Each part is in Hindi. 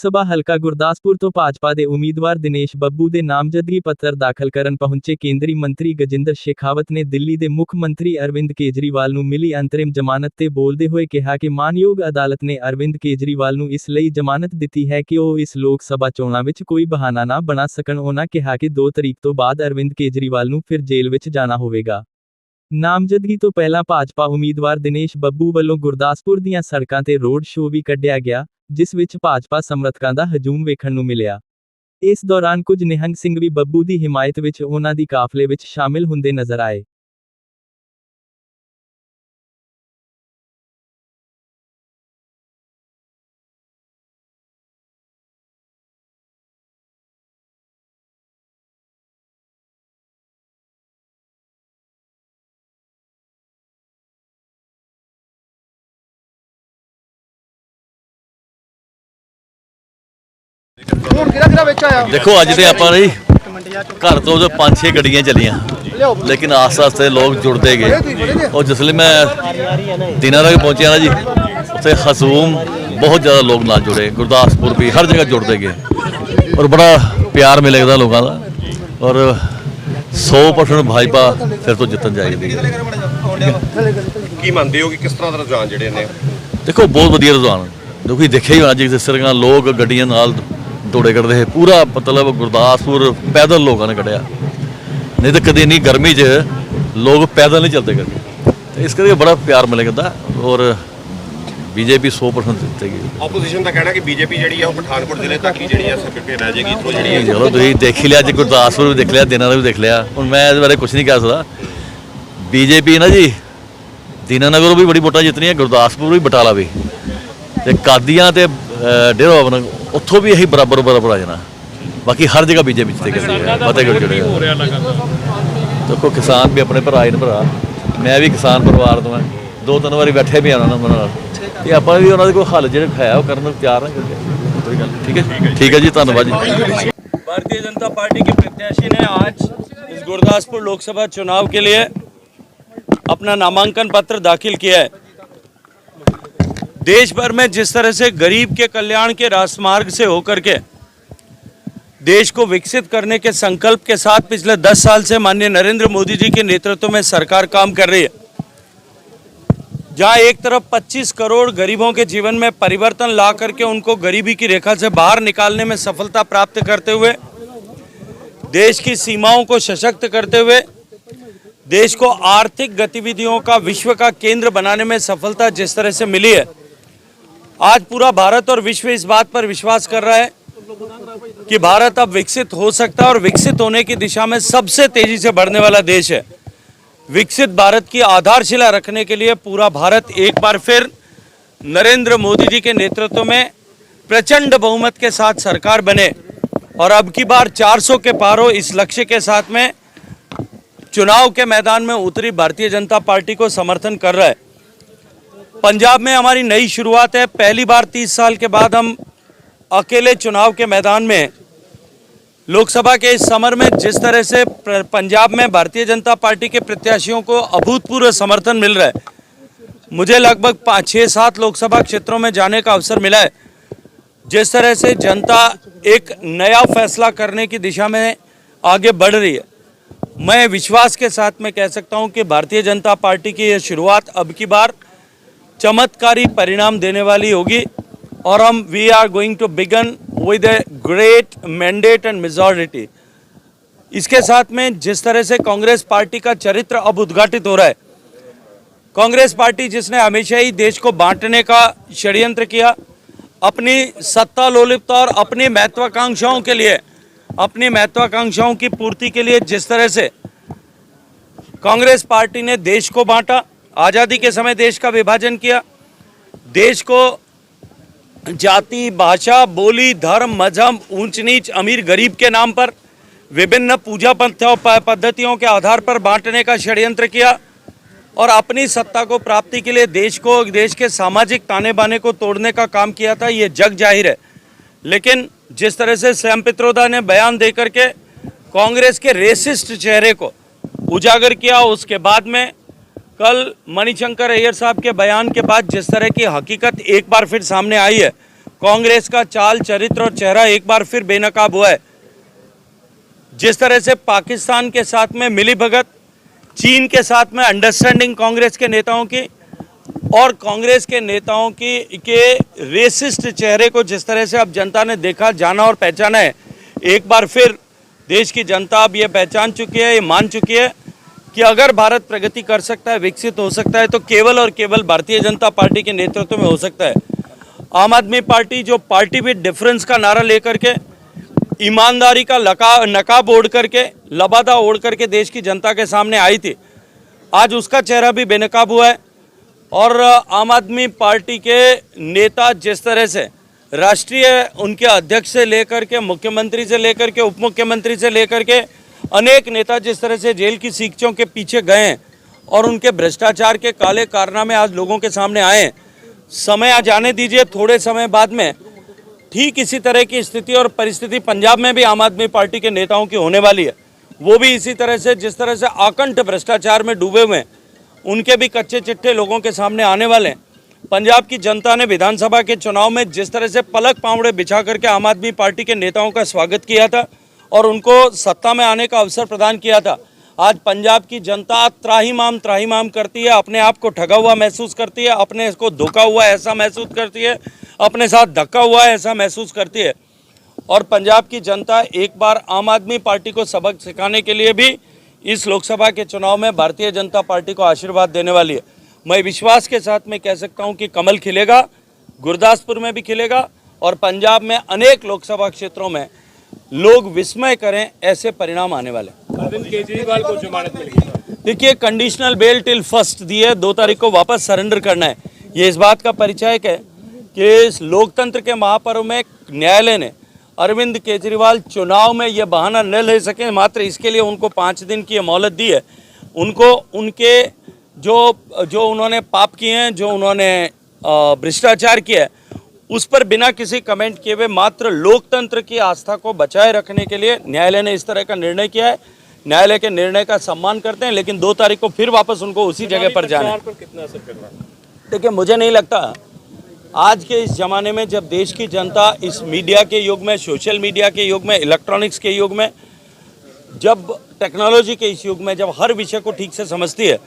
ਸਭਾ ਹਲਕਾ ਗੁਰਦਾਸਪੁਰ ਤੋਂ ਭਾਜਪਾ ਦੇ ਉਮੀਦਵਾਰ ਦਿਨੇਸ਼ ਬੱਬੂ ਦੇ ਨਾਮਜ਼ਦਗੀ ਪੱਤਰ ਦਾਖਲ ਕਰਨ ਪਹੁੰਚੇ ਕੇਂਦਰੀ ਮੰਤਰੀ ਗਜਿੰਦਰ ਸ਼ੇਖਾਵਤ ਨੇ ਦਿੱਲੀ ਦੇ ਮੁੱਖ ਮੰਤਰੀ ਅਰਵਿੰਦ ਕੇਜਰੀਵਾਲ ਨੂੰ ਮਿਲੀ ਅੰਤਰਿਮ ਜ਼ਮਾਨਤ ਤੇ ਬੋਲਦੇ ਹੋਏ ਕਿਹਾ ਕਿ ਮਾਨਯੋਗ ਅਦਾਲਤ ਨੇ ਅਰਵਿੰਦ ਕੇਜਰੀਵਾਲ ਨੂੰ ਇਸ ਲਈ ਜ਼ਮਾਨਤ ਦਿੱਤੀ ਹੈ ਕਿ ਉਹ ਇਸ ਲੋਕ ਸਭਾ ਚੋਣਾਂ ਵਿੱਚ ਕੋਈ ਬਹਾਨਾ ਨਾ ਬਣਾ ਸਕਣ। ਉਨ੍ਹਾਂ ਕਿਹਾ ਕਿ 2 ਤਰੀਕ ਤੋਂ ਬਾਅਦ ਅਰਵਿੰਦ ਕੇਜਰੀਵਾਲ ਨੂੰ ਫਿਰ ਜੇਲ੍ਹ ਵਿੱਚ ਜਾਣਾ ਹੋਵੇਗਾ। ਨਾਮਜ਼ਦਗੀ ਤੋਂ ਪਹਿਲਾਂ ਭਾਜਪਾ ਉਮੀਦਵਾਰ ਦਿਨੇਸ਼ ਬੱਬੂ ਵੱਲੋਂ ਗੁਰਦਾਸਪੁਰ ਦੀਆਂ ਸੜਕਾਂ ਤੇ ਰੋਡ ਸ਼ੋਅ ਵੀ ਕੱਢਿਆ ਗਿਆ, ਜਿਸ ਵਿੱਚ ਭਾਜਪਾ ਸਮਰਥਕਾਂ ਦਾ ਹਜੂਮ ਵੇਖਣ ਨੂੰ ਮਿਲਿਆ। ਇਸ ਦੌਰਾਨ ਕੁਝ ਨਿਹੰਗ ਸਿੰਘ ਵੀ ਬੱਬੂ ਦੀ ਹਿਮਾਇਤ ਵਿੱਚ ਉਹਨਾਂ ਦੀ ਕਾਫਲੇ ਵਿੱਚ ਸ਼ਾਮਿਲ ਹੁੰਦੇ ਨਜ਼ਰ ਆਏ। देखो अज तो आप घर तो 5-6 गड्डियां चलियां, लेकिन आस्ते आस्ते लोग जुड़ते गए। और जिसले मैं दीनानगर पहुंचा ना जी, उत्थे खसूम बहुत ज़्यादा लोग ना जुड़े, गुरदासपुर भी हर जगह जुड़ते गए और बड़ा प्यार मिलेगा लोगों का। और 100% भाजपा फिर तो जितन जाएगी। की मानते हो कि किस तरह का रुझान जिहड़े ने? देखो बहुत वधिया रुझान, क्योंकि देखिया ही होना जी जिस तरह लोग गड्डियां नाल दौड़े करते हैं, पूरा मतलब गुरदासपुर पैदल लोगों ने कढ़िया, नहीं तो कभी नहीं गर्मी च लोग पैदल नहीं चलते कभी। तो इस करके बड़ा प्यार मिलेगा। और बीजेपी 100% जीतेगी। ओपोजिशन का कहना कि बीजेपी जी है पठानकोट जिले तक ही जी रह जाएगी। चलो तुम देख ही लिया जी, गुरदासपुर भी देख लिया, दीनानगर भी देख लिया। हूँ मैं इस बारे कुछ नहीं कह सकता। बीजेपी ना जी दीनानगर भी बड़ी वोटां जितनी है, गुरदासपुर भी बटाला भी, कादियां ते डेरा बाबा उत्थों भी यही बराबर आ जाना। बाकी हर जगह बीजेपी जितेगी। फतेहगढ़ जुड़ेगा। देखो किसान भी अपने भरा ही भरा, मैं भी किसान परिवार तो मैं 2-3 बारी बैठे भी आना ना, आप भी उन्होंने कोई हल जो है वो करने तैयार हैं। ठीक है जी, धन्यवाद जी। भारतीय जनता पार्टी के प्रत्याशी ने आज इस गुरदासपुर लोकसभा चुनाव के लिए अपना नामांकन पत्र दाखिल किया है। देश भर में जिस तरह से गरीब के कल्याण के राजमार्ग से होकर के देश को विकसित करने के संकल्प के साथ पिछले 10 साल से माननीय नरेंद्र मोदी जी के नेतृत्व में सरकार काम कर रही है, जहां एक तरफ 25 करोड़ गरीबों के जीवन में परिवर्तन ला करके उनको गरीबी की रेखा से बाहर निकालने में सफलता प्राप्त करते हुए, देश की सीमाओं को सशक्त करते हुए, देश को आर्थिक गतिविधियों का विश्व का केंद्र बनाने में सफलता जिस तरह से मिली है, आज पूरा भारत और विश्व इस बात पर विश्वास कर रहा है कि भारत अब विकसित हो सकता है और विकसित होने की दिशा में सबसे तेजी से बढ़ने वाला देश है। विकसित भारत की आधारशिला रखने के लिए पूरा भारत एक बार फिर नरेंद्र मोदी जी के नेतृत्व में प्रचंड बहुमत के साथ सरकार बने और अब की बार 400 के पार हो, इस लक्ष्य के साथ में चुनाव के मैदान में उतरी भारतीय जनता पार्टी को समर्थन कर रहा है। पंजाब में हमारी नई शुरुआत है। पहली बार 30 साल के बाद हम अकेले चुनाव के मैदान में लोकसभा के इस समर में जिस तरह से पंजाब में भारतीय जनता पार्टी के प्रत्याशियों को अभूतपूर्व समर्थन मिल रहा है। मुझे लगभग 5-6-7 लोकसभा क्षेत्रों में जाने का अवसर मिला है। जिस तरह से जनता एक नया फैसला करने की दिशा में आगे बढ़ रही है, मैं विश्वास के साथ में कह सकता हूं कि भारतीय जनता पार्टी की यह शुरुआत अब की बार चमत्कारी परिणाम देने वाली होगी और हम we are going to begin with a great mandate and majority. इसके साथ में जिस तरह से कांग्रेस पार्टी का चरित्र अब उद्घाटित हो रहा है, कांग्रेस पार्टी जिसने हमेशा ही देश को बांटने का षड्यंत्र किया, अपनी सत्ता लोलुपता और अपनी महत्वाकांक्षाओं के लिए, अपनी महत्वाकांक्षाओं की पूर्ति के लिए जिस तरह से कांग्रेस पार्टी ने देश को बांटा, आज़ादी के समय देश का विभाजन किया, देश को जाति, भाषा, बोली, धर्म, मजहब, ऊंच नीच, अमीर गरीब के नाम पर विभिन्न पूजा पद्धतियों के आधार पर बांटने का षड्यंत्र किया और अपनी सत्ता को प्राप्ति के लिए देश के सामाजिक ताने बाने को तोड़ने का काम किया था, ये जग जाहिर है। लेकिन जिस तरह से सैम पित्रोदा ने बयान देकर के कांग्रेस के रेसिस्ट चेहरे को उजागर किया, उसके बाद में कल मणिशंकर अय्यर साहब के बयान के बाद जिस तरह की हकीकत एक बार फिर सामने आई है, कांग्रेस का चाल चरित्र और चेहरा एक बार फिर बेनकाब हुआ है। जिस तरह से पाकिस्तान के साथ में मिलीभगत, चीन के साथ में अंडरस्टैंडिंग कांग्रेस के नेताओं की और कांग्रेस के नेताओं के रेसिस्ट चेहरे को जिस तरह से अब जनता ने देखा, जाना और पहचाना है, एक बार फिर देश की जनता अब ये पहचान चुकी है, ये मान चुकी है कि अगर भारत प्रगति कर सकता है, विकसित हो सकता है, तो केवल और केवल भारतीय जनता पार्टी के नेतृत्व में हो सकता है। आम आदमी पार्टी जो पार्टी विद डिफरेंस का नारा लेकर के, ईमानदारी का नकाब ओढ़ करके, लबादा ओढ़ करके देश की जनता के सामने आई थी, आज उसका चेहरा भी बेनकाब हुआ है। और आम आदमी पार्टी के नेता जिस तरह से राष्ट्रीय उनके अध्यक्ष से लेकर के, मुख्यमंत्री से लेकर के, उप मुख्यमंत्री से लेकर के अनेक नेता जिस तरह से जेल की सीखों के पीछे गए हैं और उनके भ्रष्टाचार के काले कारनामे आज लोगों के सामने आए हैं, समय आ जाने दीजिए, थोड़े समय बाद में ठीक इसी तरह की स्थिति और परिस्थिति पंजाब में भी आम आदमी पार्टी के नेताओं की होने वाली है। वो भी इसी तरह से, जिस तरह से आकंठ भ्रष्टाचार में डूबे हुए हैं, उनके भी कच्चे चिट्ठे लोगों के सामने आने वाले हैं। पंजाब की जनता ने विधानसभा के चुनाव में जिस तरह से पलक पांवड़े बिछा करके आम आदमी पार्टी के नेताओं का स्वागत किया था और उनको सत्ता में आने का अवसर प्रदान किया था, आज पंजाब की जनता त्राहिमाम करती है, अपने आप को ठगा हुआ महसूस करती है, अपने को धोखा हुआ ऐसा महसूस करती है, अपने साथ धक्का हुआ है ऐसा महसूस करती है। और पंजाब की जनता एक बार आम आदमी पार्टी को सबक सिखाने के लिए भी इस लोकसभा के चुनाव में भारतीय जनता पार्टी को आशीर्वाद देने वाली है। मैं विश्वास के साथ में कह सकता हूं कि कमल खिलेगा, गुरदासपुर में भी खिलेगा और पंजाब में अनेक लोकसभा क्षेत्रों में लोग विस्मय करें ऐसे परिणाम आने वाले। अरविंद केजरीवाल को जमानत मिली। देखिए, कंडीशनल बेल टिल 1 दी है, 2 तारीख को वापस सरेंडर करना है। ये इस बात का परिचायक है कि इस लोकतंत्र के महापर्व में न्यायालय ने अरविंद केजरीवाल चुनाव में ये बहाना न ले सके, मात्र इसके लिए उनको 5 दिन की मोहलत दी है। उनको उनके जो उन्होंने पाप किए हैं, जो उन्होंने भ्रष्टाचार किया है, उस पर बिना किसी कमेंट किए हुए मात्र लोकतंत्र की आस्था को बचाए रखने के लिए न्यायालय ने इस तरह का निर्णय किया है। न्यायालय के निर्णय का सम्मान करते हैं, लेकिन 2 तारीख को फिर वापस उनको उसी जगह पर जाना है। कितना असर कर रहा है? देखिए, मुझे नहीं लगता आज के इस ज़माने में, जब देश की जनता इस मीडिया के युग में, सोशल मीडिया के युग में, इलेक्ट्रॉनिक्स के युग में, जब टेक्नोलॉजी के इस युग में, जब हर विषय को ठीक से समझती है,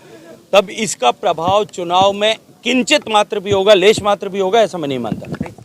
तब इसका प्रभाव चुनाव में किंचित मात्र भी होगा, लेश मात्र भी होगा, ऐसा मैं नहीं मानता।